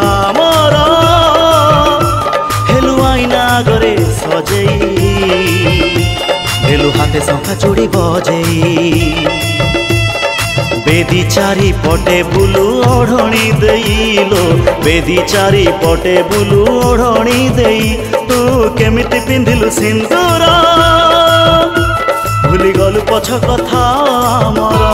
कथा मोर हेलु आईना गरे सजेई हेलु हाथे शंखा चूड़ी बजेई बेदी चारी पटे बुलू ओढ़णी देइलो बेदी चारी पटे बुलू ओढ़णी देई तू केमिति पिंधिलु सिंदूर भूली गलु पछ कथा मोर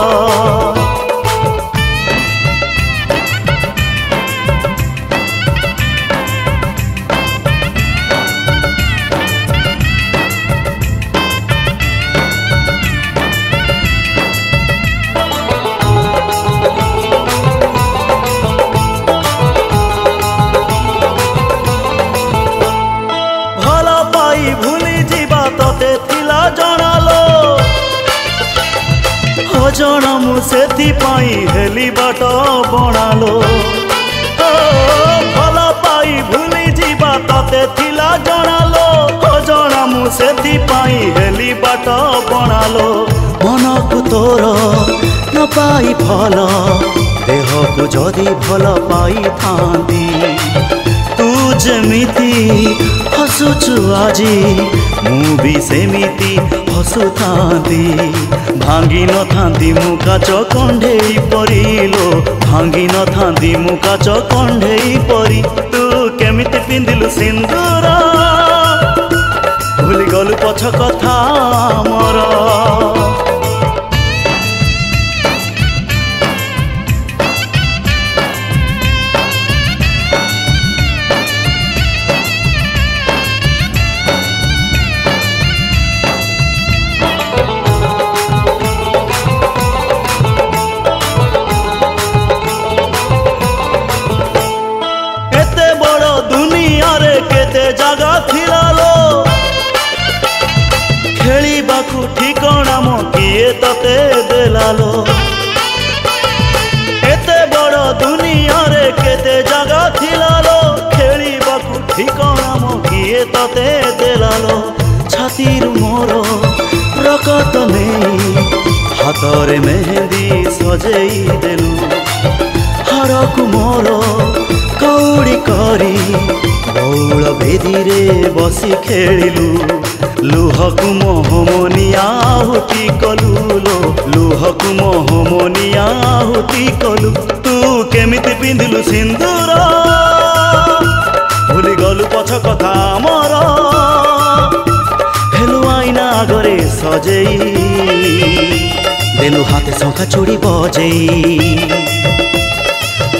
भूली जीवा तते थिला जणालो हजण मु सेथि पाई हेली बाट बनालो भल पाई भूली जीवा तते थिला जणालो हजण मु सेथि पाई हेली बाट बनालो मन को तोर न पाई भल देह को जदि भल पाई थांदी तू जमिति हसुचु आजी मु भी सेमिति हसुथांती भांगी न थांती मु काच कंढेई परिलो भांगी न थांती मु काच कंढेई परी तू केमिति पिंधिलु सिंदूर भूली गलु पछ कथा मोर जगा थिलालो खेली बाकू ठिकाना मो किए तते देलालो एते बड़ दुनिया रे केते जगा थिलालो खेली बाकू ठिकाना मो किए तते देलालो छाती मोर रकत नहीं हाथरे मेहंदी सजेई देलु हारकु मोर कौड़ी करी बौल बेदी रे बसी खेलु लुहकु मोहमनिया आहुति कलु लो लुहकु मोहमनिया आहुति कलु तू केमिति पिंधिलु सिंदूर भूली गलु पछ कथा मोर हेलु आईना गरे सजेई देलु हाथे शंखा चूड़ी बजेई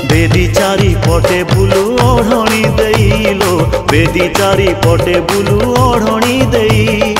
बेदी चारी पटे बुलू ओढ़णी देइलो बेदी चारी पटे बुलू ओढ़णी देई